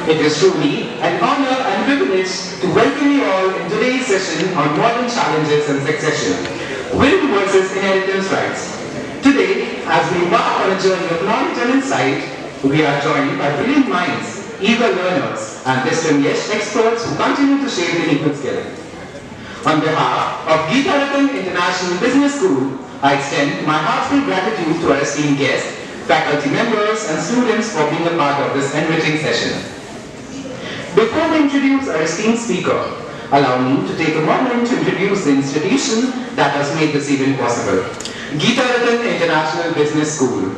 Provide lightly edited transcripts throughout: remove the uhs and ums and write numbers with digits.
It is truly an honor and privilege to welcome you all in today's session on modern challenges and succession, will versus inheritance rights. Today, as we embark on a journey of knowledge and insight, we are joined by brilliant minds, eager learners, and distinguished experts who continue to shape the legal skill. On behalf of Geeta Rattan International Business School, I extend my heartfelt gratitude to our esteemed guests, faculty members, and students for being a part of this enriching session. Before we introduce our esteemed speaker, allow me to take a moment to introduce the institution that has made this event possible. Geeta Rattan International Business School.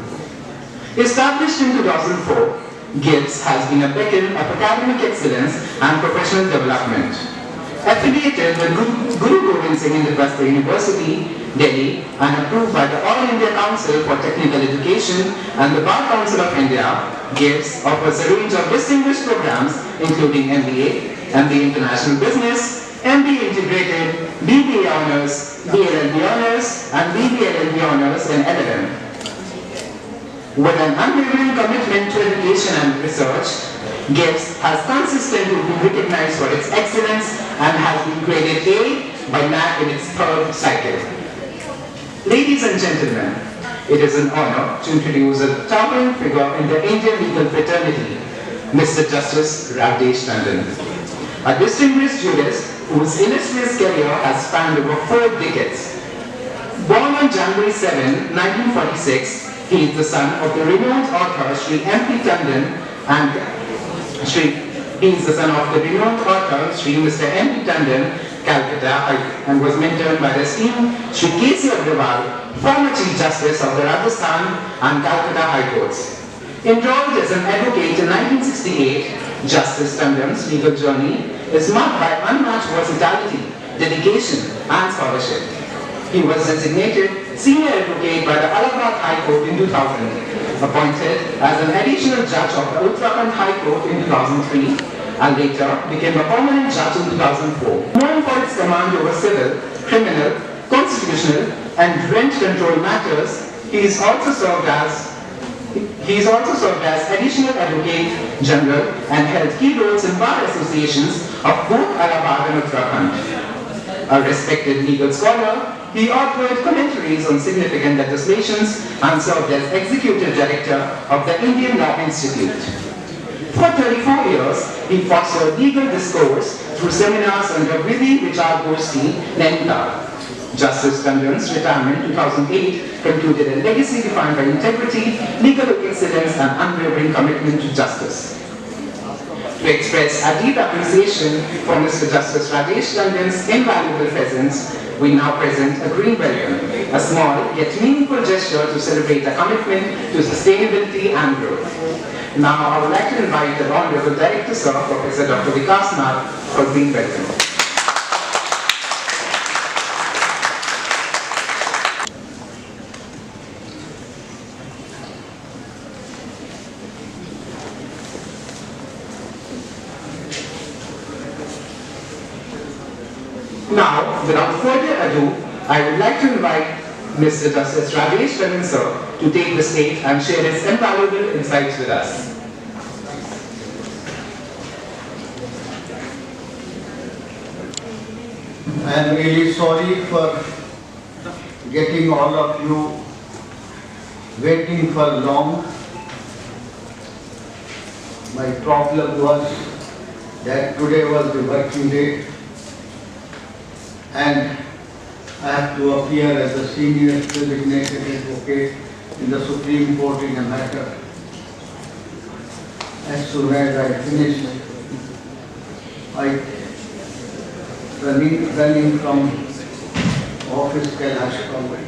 Established in 2004, GIBS has been a beacon of academic excellence and professional development. Affiliated with Guru Gobind Singh Indraprastha University, Delhi, and approved by the All India Council for Technical Education and the Bar Council of India, GIBS offers a range of distinguished programs including MBA, MBA International Business, MBA Integrated, BBA Honours, BLLB Honours, and BBLLB Honours in LLM. With an unwavering commitment to education and research, GIBS has consistently been recognized for its excellence and has been graded A by NAAC in its third cycle. Ladies and gentlemen, it is an honor to introduce a towering figure in the Indian legal fraternity, Mr. Justice Rajesh Tandon, a distinguished jurist whose illustrious career has spanned over 4 decades. Born on January 7, 1946, he is the son of the renowned author Sri M.P. Tandon and Sri Mr. M.P. Tandon, Calcutta, and was mentored by the esteemed Sri K.C. Agrawal, former Chief Justice of the Rajasthan and Calcutta High Courts. Enrolled as an advocate in 1968, Justice Tandon's legal journey is marked by unmatched versatility, dedication, and scholarship. He was designated Senior Advocate by the Allahabad High Court in 2000, appointed as an additional judge of the Uttarakhand High Court in 2003, and later became a permanent judge in 2004. Known for its command over civil, criminal, constitutional, and rent control matters, he is also served as Additional Advocate General and held key roles in bar associations of both Allahabad and Uttarakhand. A respected legal scholar, he authored commentaries on significant legislations and served as Executive Director of the Indian Law Institute. For 34 years, he fostered legal discourse through seminars under Vidhi Vichar Goshti, Nainital. Justice Tandon's retirement in 2008 concluded a legacy defined by integrity, legal excellence, and unwavering commitment to justice. To express our deep appreciation for Mr. Justice Rajesh Tandon's invaluable presence, we now present a green welcome, a small yet meaningful gesture to celebrate a commitment to sustainability and growth. Now I would like to invite the Honorable Director Sir, Professor Dr. Vikas Nag, for green welcome. Now, without further ado, I would like to invite Mr. Justice Rajesh Tandon sir to take the stage and share his invaluable insights with us. I am really sorry for getting all of you waiting for long. My problem was that today was the working day, and I have to appear as a senior designated advocate in the Supreme Court in a matter. As soon as I finish, running from office Kailash Convent.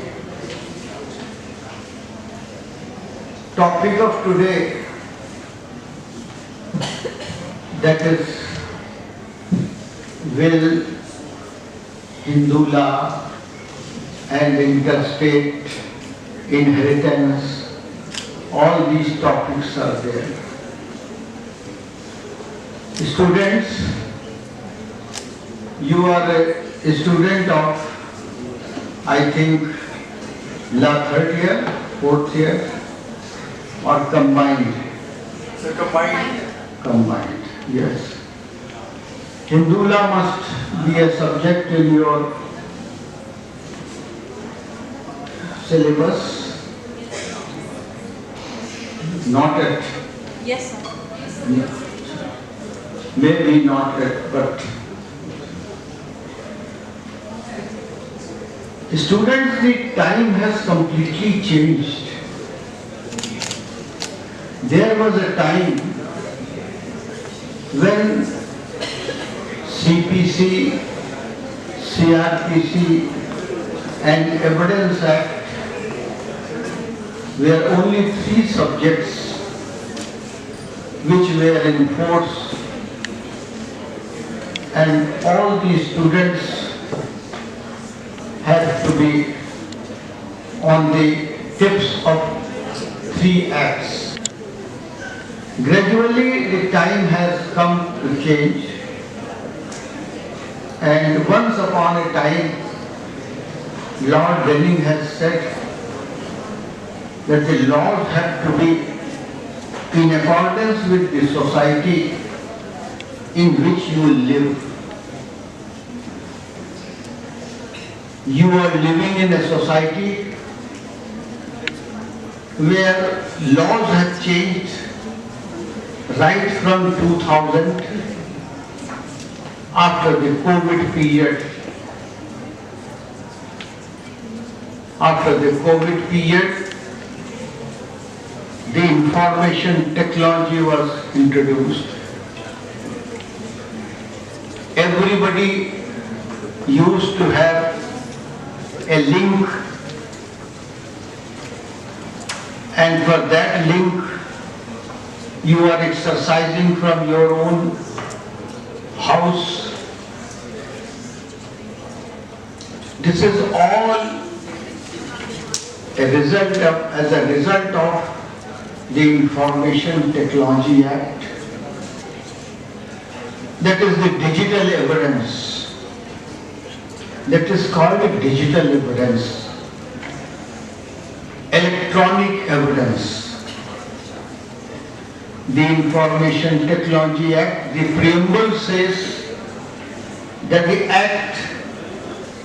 Topic of today, that is, will Hindu law and interstate inheritance, all these topics are there. Students, you are a student of, I think, law third year, fourth year, or combined? So combined. Combined. Yes. Hindula must be a subject in your syllabus. Not at, Yes, sir. maybe not at, but students, the time has completely changed. There was a time when CPC, CRPC and Evidence Act were only 3 subjects which were in force, and all the students had to be on the tips of 3 acts. Gradually the time has come to change, and once upon a time Lord Denning has said that the laws have to be in accordance with the society in which you live. You are living in a society where laws have changed right from 2000 after the COVID period. After the COVID period, the information technology was introduced. Everybody used to have a link, and for that link you are exercising from your own house. This is all as a result of the Information Technology Act. That is the digital evidence. That is called digital evidence. Electronic evidence. The Information Technology Act, the preamble says that the act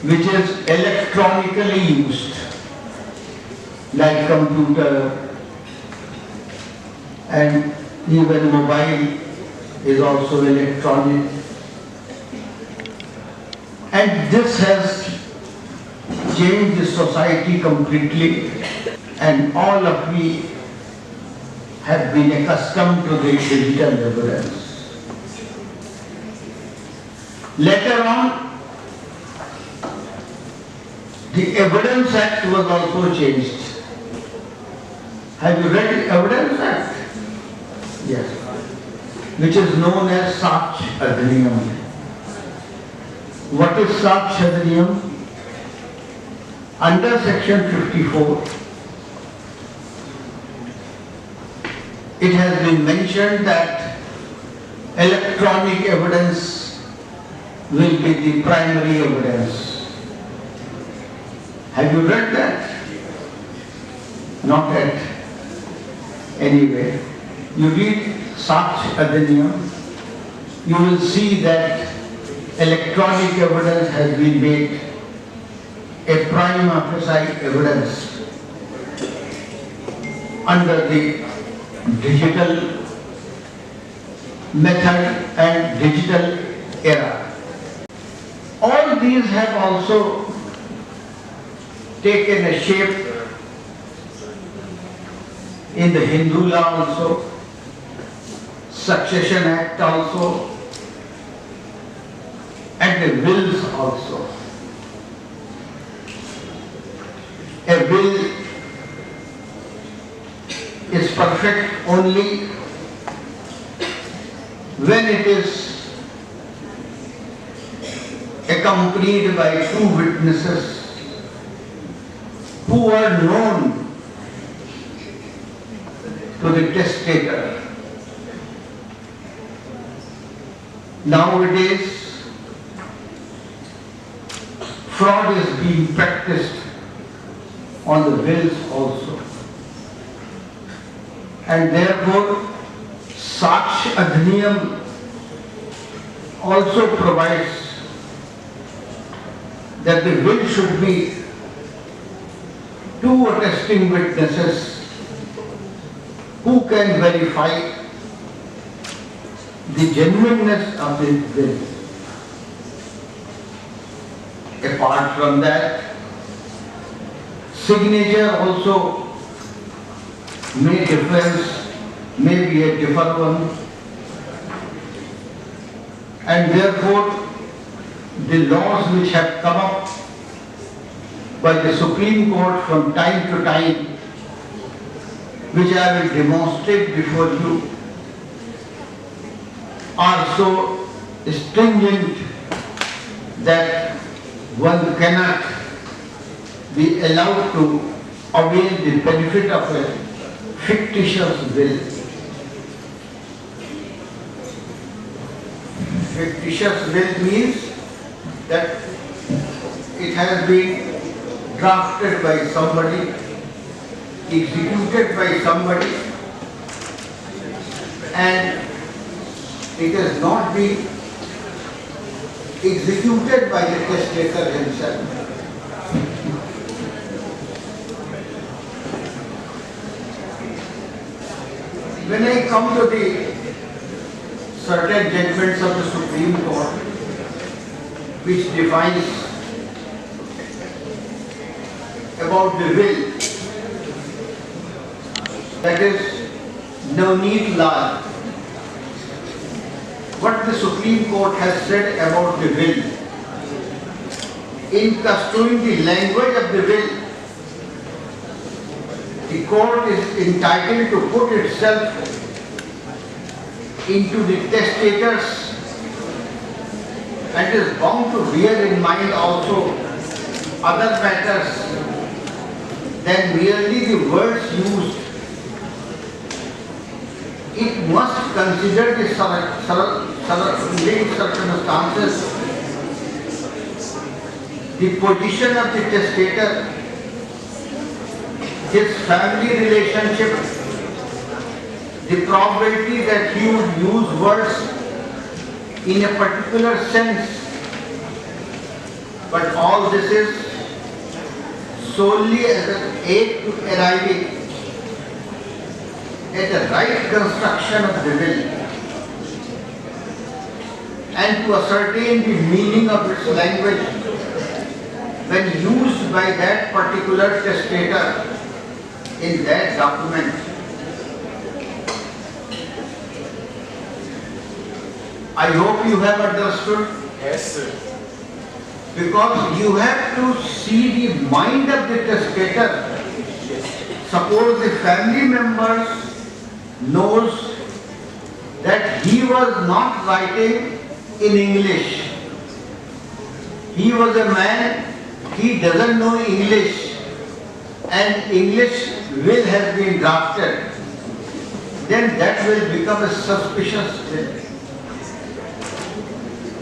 which is electronically used, like computer and even mobile is also electronic. And this has changed the society completely, and all of we have been accustomed to the digital evidence. Later on, the Evidence Act was also changed. Have you read the Evidence Act? Yes. Which is known as Saksh Adhiniyam. What is Saksh Adhiniyam? Under section 54, it has been mentioned that electronic evidence will be the primary evidence. Have you read that? Not yet. Anyway, you read Saksh Adhiniyam, you will see that electronic evidence has been made a prima facie evidence under the digital method and digital era. All these have also taken a shape in the Hindu law also, Succession Act also, and the wills also. A will is perfect only when it is accompanied by 2 witnesses who are known to the testator. Nowadays, fraud is being practiced on the wills also. And therefore, Saksh Adhiniyam also provides that the will should be two attesting witnesses who can verify the genuineness of the will. Apart from that, signature also may be a different one, and therefore the laws which have come up by the Supreme Court from time to time, which I will demonstrate before you, are so stringent that one cannot be allowed to avail the benefit of a fictitious will. Fictitious will means that it has been drafted by somebody, executed by somebody, and it has not been executed by the testator himself. When I come to the certain judgments of the Supreme Court, which defines about the will, that is Navneet Lal, what the Supreme Court has said about the will, in construing the language of the will, the court is entitled to put itself into the testator's and is bound to bear in mind also other matters than merely the words used. It must consider the surrounding circumstances, the position of the testator, his family relationship, the probability that he would use words in a particular sense, but all this is solely as an aid to arriving at the right construction of the will and to ascertain the meaning of its language when used by that particular testator in that document. I hope you have understood. Yes, sir. Because you have to see the mind of the testator. Suppose the family members knows that he was not writing in English. He was a man, he doesn't know English, and English will have been drafted. Then that will become a suspicious will.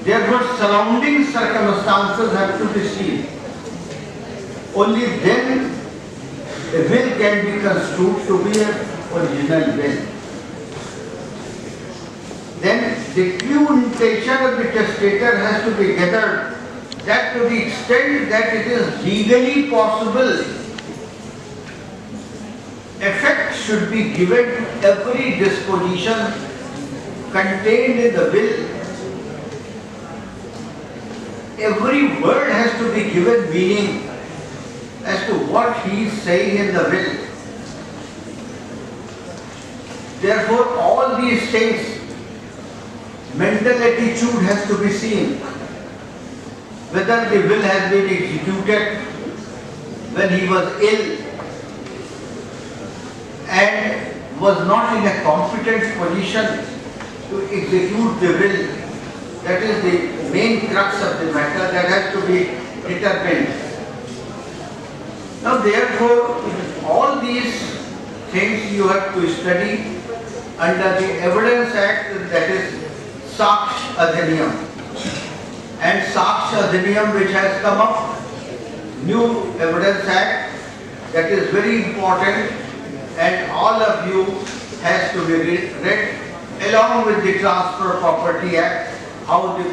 Therefore, surrounding circumstances have to be seen. Only then a will can be construed to be an original will. Then the true intention of the testator has to be gathered, that to the extent that it is legally possible, effect should be given to every disposition contained in the will. Every word has to be given meaning as to what he is saying in the will. Therefore, all these things, mental attitude has to be seen. Whether the will has been executed when he was ill and was not in a competent position to execute the will. That is the main crux of the matter that has to be determined. Now therefore, all these things you have to study under the Evidence Act, that is Saksh Adhiniyam. And Saksh Adhiniyam, which has come up, new Evidence Act, that is very important, and all of you has to be read along with the Transfer Property Act. how the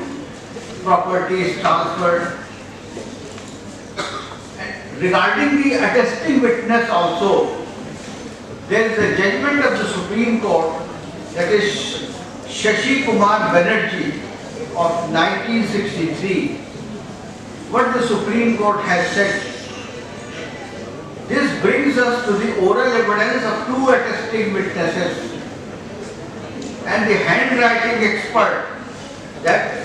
property is transferred. And regarding the attesting witness also, there is a judgment of the Supreme Court, that is Shashi Kumar Banerjee of 1963. What the Supreme Court has said, this brings us to the oral evidence of two attesting witnesses and the handwriting expert. That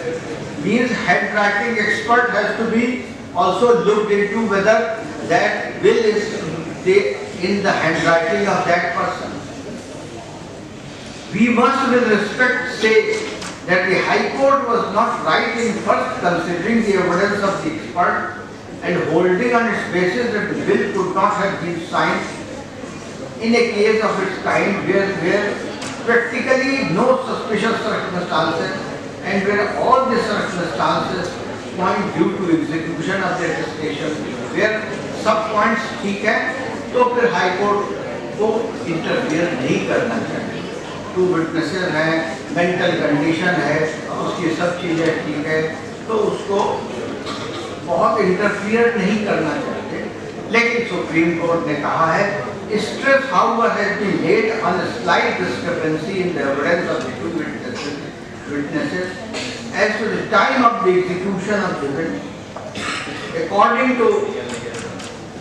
means handwriting expert has to be also looked into whether that will is in the handwriting of that person. We must with respect say that the High Court was not right in first considering the evidence of the expert and holding on its basis that the bill could not have been signed in a case of its kind where practically no suspicious circumstances and where all the circumstances point due to execution of the attestation, where सब points ठीक है तो फिर high court को interfere नहीं करना चाहिए। To witnesses हैं, मेंटल कंडीशन है, उसकी सब चीज़ें ठीक है तो उसको बहुत इंटरफियर नहीं करना चाहिए। लेकिन सुप्रीम कोर्ट ने कहा है stress however has been laid on a slight discrepancy in the evidence of the two witnesses as to the time of the execution of the will. According to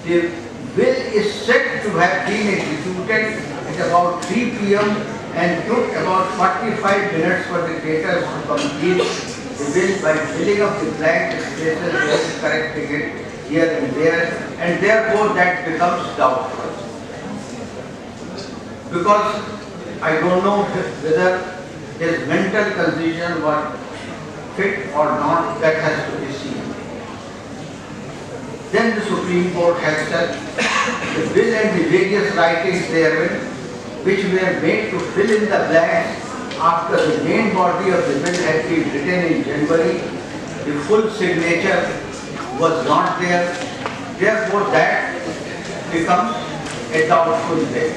the will is said to have been executed at about 3 p.m. and took about 45 minutes for the creditors to complete the will by filling up the blank spaces and correcting it here and there, and therefore that becomes doubtful. Because I don't know whether his mental condition was fit or not, that has to be seen. Then the Supreme Court has said the bill and the various writings therein which were made to fill in the blanks after the main body of the bill had been written in January, the full signature was not there, therefore that becomes a doubtful bill.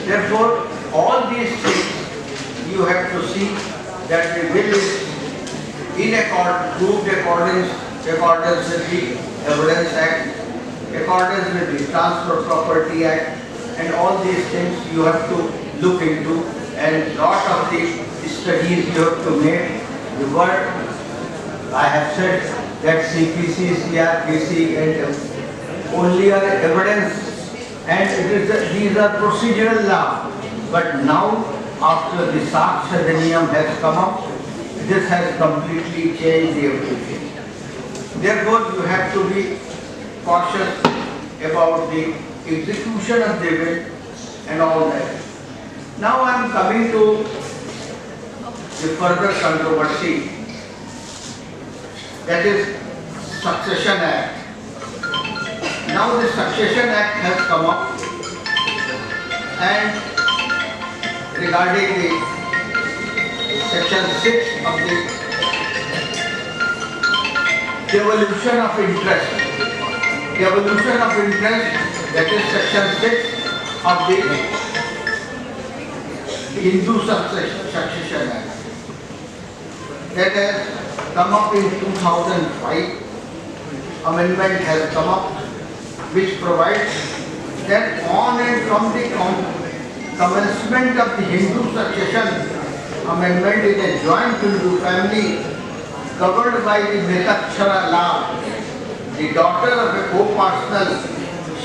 Therefore, all these things you have to see that the bill is in proved accordance with the Evidence Act, accordance with the Transfer Property Act, and all these things you have to look into, and lot of the studies you have to make. The word I have said that CPC, CRPC, and only are evidence, and these are procedural law. But now, after the Saksha Adhiniyam has come up, this has completely changed the everything. Therefore, you have to be cautious about the execution of the will and all that. Now I am coming to the further controversy, that is Succession Act. Now the Succession Act has come up, and regarding the section 6 of the devolution of interest, that is section 6 of the Hindu Succession Act, that has come up in 2005. Amendment has come up which provides that on and from the commencement of the Hindu succession, amendment in a joint Hindu family covered by the Mitakshara law, the daughter of a co-partner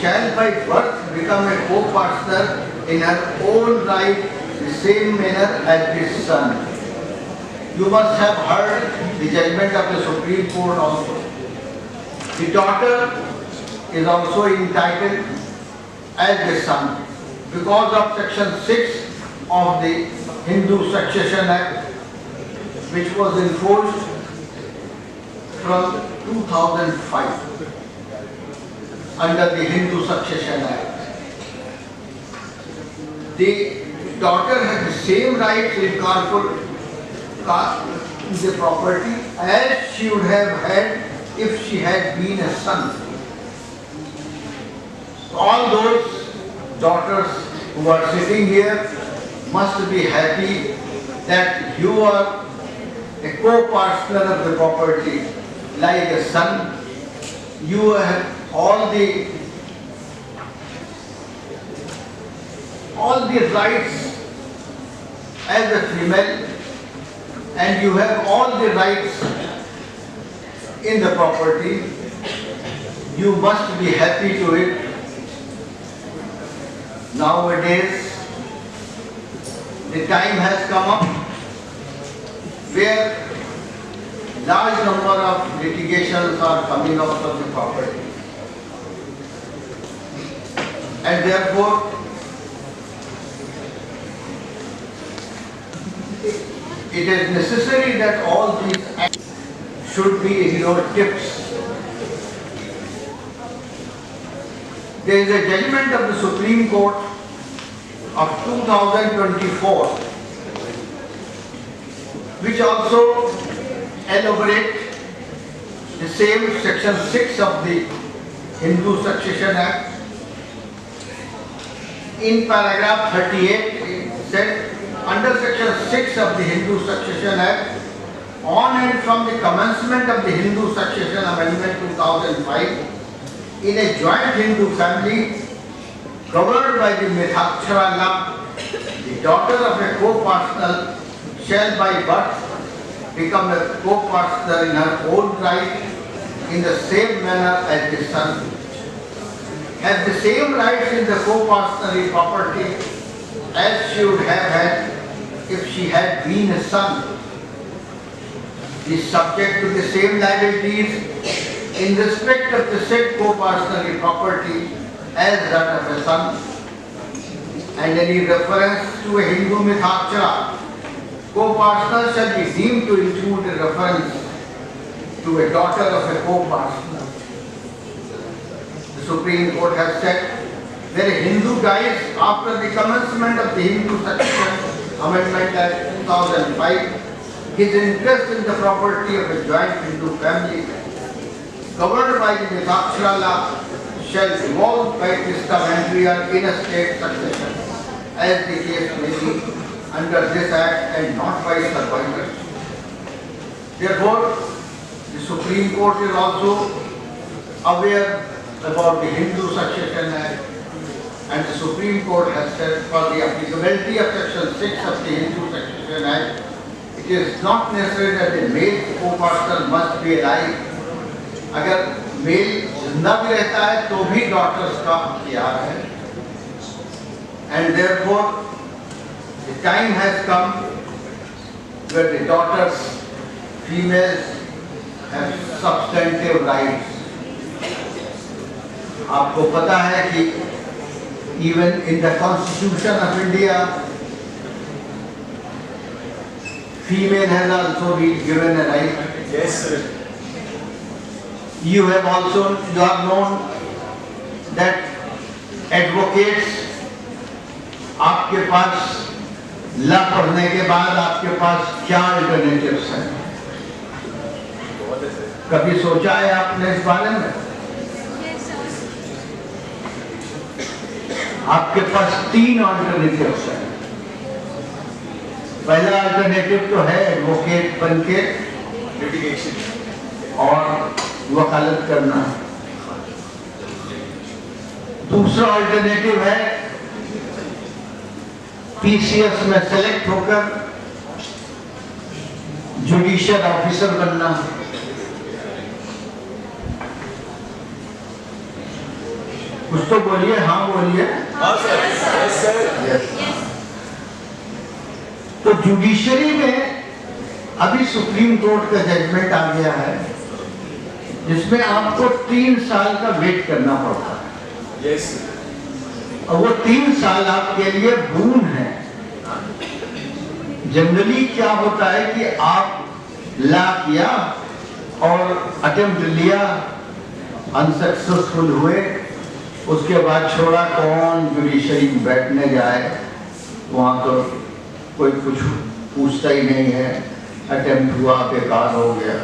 shall by birth become a co-partner in her own right the same manner as the son. You must have heard the judgment of the Supreme Court also. The daughter is also entitled as the son because of section 6 of the Hindu Succession Act, which was enforced from 2005 under the Hindu Succession Act. The daughter has the same rights in the property as she would have had if she had been a son. All those daughters who are sitting here must be happy that you are a co-partner of the property, like a son. You have all the rights as a female, and you have all the rights in the property. You must be happy to it. Nowadays, the time has come up where large number of litigations are coming out of the property. And therefore, it is necessary that all these acts should be ignored tips. There is a judgment of the Supreme Court of 2024 which also elaborate the same section 6 of the Hindu Succession Act. In paragraph 38 it said, under section 6 of the Hindu Succession Act, on and from the commencement of the Hindu Succession Amendment 2005, in a joint Hindu family covered by the Mithakshara law, the daughter of a co-partner shall by birth become a co-partner in her own right in the same manner as the son. Has the same rights in the co-partnership property as she would have had if she had been a son. Is subject to the same liabilities in respect of the said co-partnership property as that of a son. And any reference to a Hindu Mithakshara co-partner shall be deemed to include a reference to a daughter of a co-partner. The Supreme Court has said that a Hindu dies after the commencement of the Hindu Succession Amendment Act 2005, his interest in the property of a joint Hindu family covered by the Mithakshara law shall evolve by testamentary or in-estate succession, as the case may be, under this act and not by survivors. Therefore, the Supreme Court is also aware about the Hindu Succession Act, and the Supreme Court has said for the applicability of section 6 of the Hindu Succession Act, it is not necessary that the male co-partner must be alive. अगर mail जिंदा भी रहता है तो भी daughters का अख्तियार है. And therefore, the time has come where the daughters, females, have substantive rights. आपको पता है कि even in the Constitution of India, female has also been given a right. Yes, sir. You have known that advocates, आपके पास law पढ़ने के बाद आपके पास क्या अल्टरनेटिव्स हैं? कभी सोचा है आपने इस बारे में? आपके पास 3 अल्टरनेटिव्स हैं. पहला अल्टरनेटिव तो है एडवोकेट बनके लिटिगेशन और वकालत करना. दूसरा अल्टरनेटिव है पीसीएस में सेलेक्ट होकर जुडिशियल ऑफिसर बनना. कुछ तो बोलिए. हाँ बोलिए. हाँ सर. Yes sir. तो जुडिशरी में अभी सुप्रीम कोर्ट का जजमेंट आ गया है जिसमें आपको 3 साल का वेट करना पड़ता है. यस. और वो 3 साल आपके लिए बून है. जनरली क्या होता है कि आप लॉ किया और अटेम्प्ट लिया, अनसक्सेसफुल हुए, उसके बाद छोड़ा. कौन जुडिशरी में बैठने जाए? वहाँ तो कोई कुछ पूछता ही नहीं है. अटेम्प्ट हुआ, बेकार हो गया.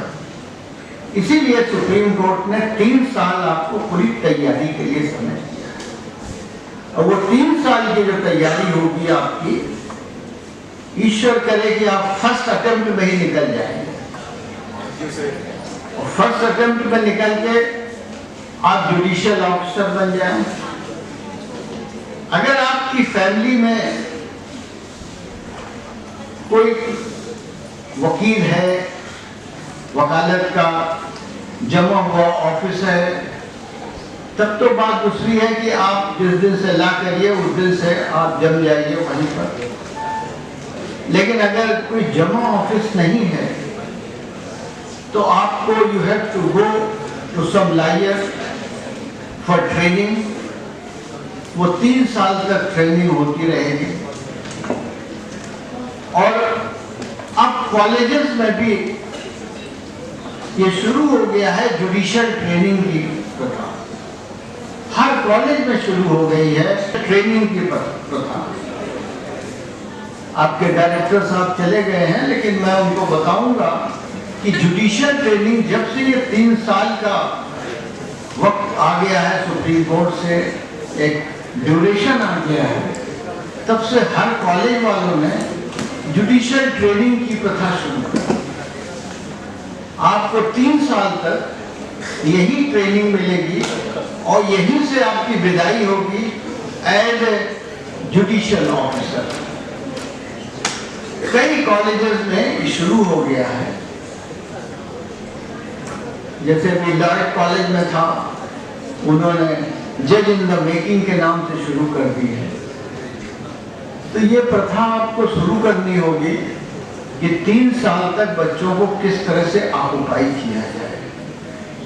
इसीलिए सुप्रीम कोर्ट ने 3 साल आपको पूरी तैयारी के लिए समय दिया है. और वो 3 साल की जो तैयारी होगी आपकी, ईश्वर करे कि आप फर्स्ट अटेम्प्ट में ही निकल जाएंगे, और फर्स्ट अटेम्प्ट में निकल के आप जुडिशियल ऑफिसर बन जाएं। अगर आपकी फैमिली में कोई वकील है, वकालत का जमा हुआ ऑफिस है, तब तो बात दूसरी है कि आप जिस दिन से ला करिए उस दिन से आप जम जाइए वहीं पर। लेकिन अगर कोई जमा ऑफिस नहीं है तो आपको you have to go to some lawyer for training. वो 3 साल तक ट्रेनिंग होती रहेगी। और अब कॉलेजेस में भी ये शुरू हो गया है जुडिशियल ट्रेनिंग की प्रथा। हर कॉलेज में शुरू हो गई है ट्रेनिंग की प्रथा। आपके डायरेक्टर साहब चले गए हैं, लेकिन मैं उनको बताऊंगा कि जुडिशियल ट्रेनिंग जब से ये 3 साल का वक्त आ गया है, सुप्रीम कोर्ट से एक ड्यूरेशन आ गया है, तब से हर कॉलेज वालों ने जुडिशियल ट्रेनिंग की प्रथा शुरू की। आपको 3 साल तक यही ट्रेनिंग मिलेगी और यहीं से आपकी विदाई होगी एज ए जुडिशियल ऑफिसर। कई कॉलेजेस में शुरू हो गया है, जैसे अभी लॉयड कॉलेज में था, उन्होंने जज इन द मेकिंग के नाम से शुरू कर दी है। तो ये प्रथा आपको शुरू करनी होगी कि 3 साल तक बच्चों को किस तरह से ऑक्युपाई किया जाए,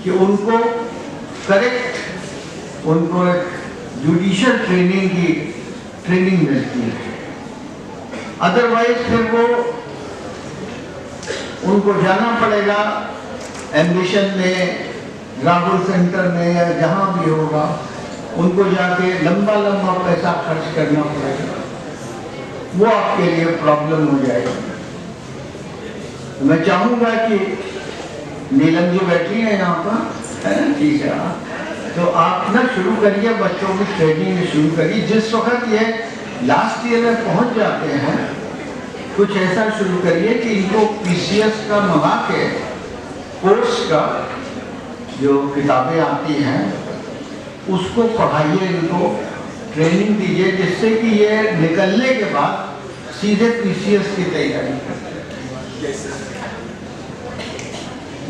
कि उनको करेक्ट, उनको एक जुडिशियल ट्रेनिंग की ट्रेनिंग मिलती है। अदरवाइज फिर वो उनको जाना पड़ेगा एम्बिशन में, राहुल सेंटर में या जहां भी होगा, उनको जाके लंबा लंबा पैसा खर्च करना पड़ेगा। वो आपके लिए प्रॉब्लम हो जाएगी। मैं चाहूंगा कि नीलम जी बैठी है यहाँ पर, है ना, ठीक है, तो आप ना शुरू करिए, बच्चों की ट्रेनिंग शुरू करिए। जिस वक्त ये लास्ट ईयर में पहुंच जाते हैं, कुछ ऐसा शुरू करिए कि इनको पीसीएस का मंगा के कोर्स का जो किताबें आती हैं उसको पढ़ाइए, इनको ट्रेनिंग दीजिए, जिससे कि ये निकलने के बाद सीधे पीसीएस की तैयारी करें।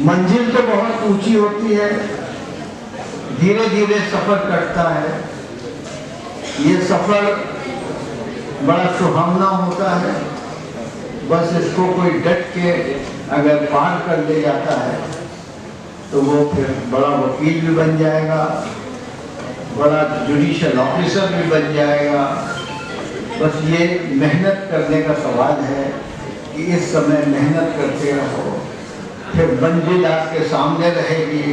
मंजिल तो बहुत ऊंची होती है, धीरे धीरे सफर कटता है। ये सफर बड़ा सुहावना होता है, बस इसको कोई डट के अगर पार कर ले जाता है तो वो फिर बड़ा वकील भी बन जाएगा, बड़ा जुडिशियल ऑफिसर भी बन जाएगा। बस ये मेहनत करने का सवाल है कि इस समय मेहनत करते रहो, फिर मंजिल आपके सामने रहेगी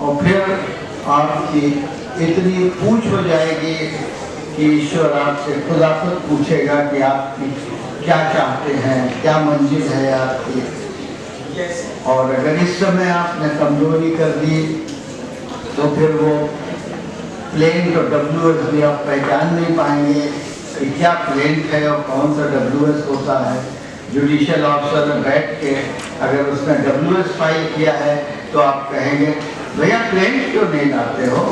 और फिर आपकी इतनी पूछ हो जाएगी कि ईश्वर आपसे खुदा खुद पूछेगा कि आप क्या चाहते हैं, क्या मंजिल है आपकी। और अगर इस समय आपने कमजोरी कर दी तो फिर वो प्लेन तो WS भी आप पहचान नहीं पाएंगे कि क्या प्लेन है और कौन सा WS होता है। जुडिशियल ऑफिसर में बैठ के अगर उसने WS फाइल किया है तो आप कहेंगे भैया प्लेन क्यों नहीं लाते हो,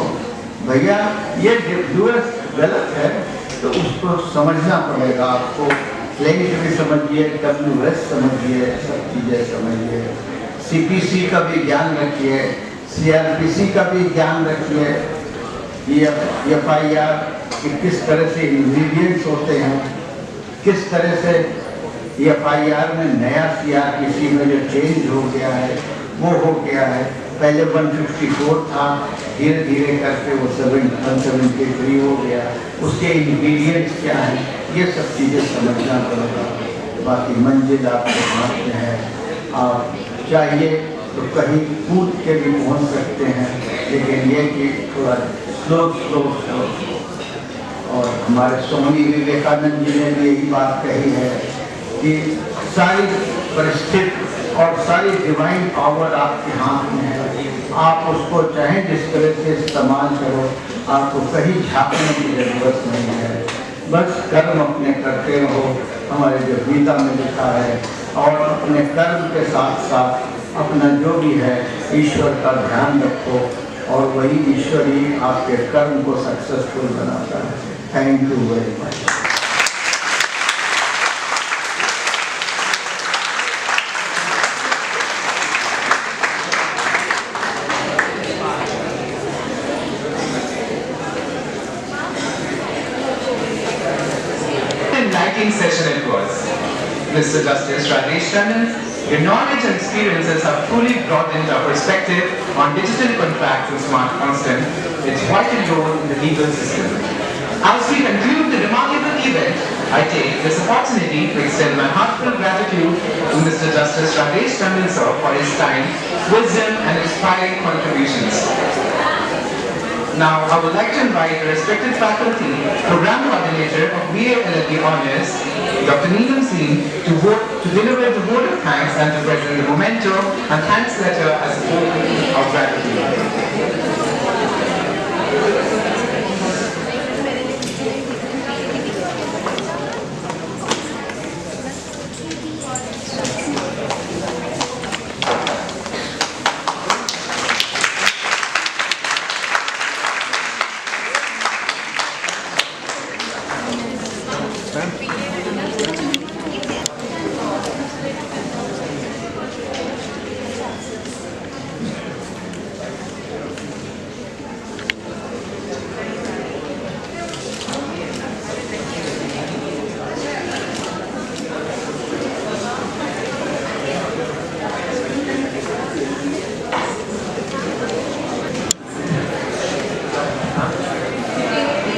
भैया ये WS गलत है, तो उसको समझना पड़ेगा आपको। प्लेन भी समझिए, WS समझिए, सब चीज़ें समझिए। CPC का भी ज्ञान रखिए, CRPC का भी ज्ञान रखिए, FIR कि किस तरह से इंग्रेडिएंट्स होते हैं, किस तरह से FIR में नया CRPC में जो चेंज हो गया है वो हो गया है। पहले 154 था, धीरे धीरे करके वो 173 हो गया। उसके इंग्रेडिएंट्स क्या हैं, ये सब चीज़ें समझना पड़ेगा। बाकी मंजिल आपके हाथ में है, आप चाहिए तो कहीं कूद के भी पहुंच सकते हैं, लेकिन ये कि थोड़ा स्लो। और हमारे स्वामी विवेकानंद जी ने भी यही बात कही है कि सारी परिस्थिति और सारी डिवाइन पावर आपके हाथ में है, आप उसको चाहे जिस तरह से इस्तेमाल करो, आपको कहीं झांकने की जरूरत नहीं है। बस कर्म अपने करते रहो, हमारे जो गीता में लिखा है, और अपने कर्म के साथ साथ अपना जो भी है ईश्वर का ध्यान रखो, और वही ईश्वर ही आपके कर्म को सक्सेसफुल बनाता है। Thank you very much. Enlightening session it was. Mr. Justice Rajesh Tandon, your knowledge and experiences have fully brought into our perspective on digital contracts and smart constant, its vital role in the legal system. As we conclude the remarkable event, I take this opportunity to extend my heartfelt gratitude to Mr. Justice Rajesh Tandon sir for his time, wisdom and inspiring contributions. Now, I would like to invite the respected faculty, Program Coordinator of BA LLB Honours, Dr. Neelam Singh, to deliver the vote of thanks and to present the memento and thanks letter as a token of gratitude.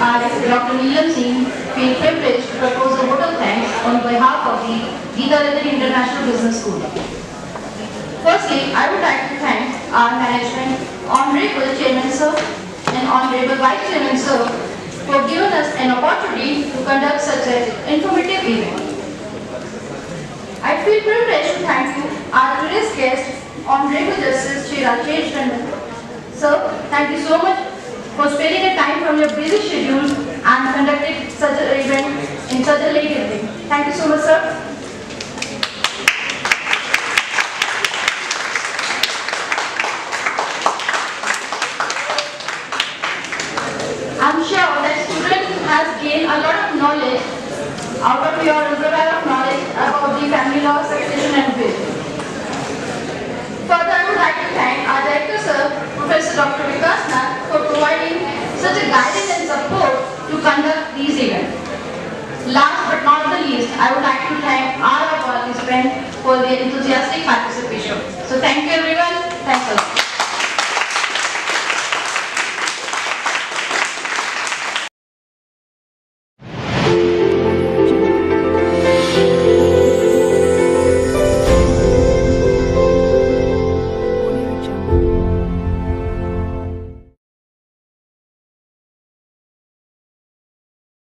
I, Dr. Neelam Singh, feel privileged to propose a vote of thanks on behalf of the Geeta Reddy International Business School. Firstly, I would like to thank our management, Honorable Chairman Sir and Honorable Vice Chairman Sir for giving us an opportunity to conduct such an informative event. I feel privileged to thank you, our today's guest, Honorable Justice Shri Rajesh Tandon. Sir, thank you so much for sparing the time from your busy schedule and conducting such an event in such a late evening. Thank you so much, sir. I'm sure that student has gained a lot of knowledge out of your reservoir of knowledge about the family law, succession and will. Further, I would like to thank our Director Sir, Professor Dr. Vikas Nath, for providing such a guidance and support to conduct these events. Last but not the least, I would like to thank all our participants for their enthusiastic participation. So thank you everyone.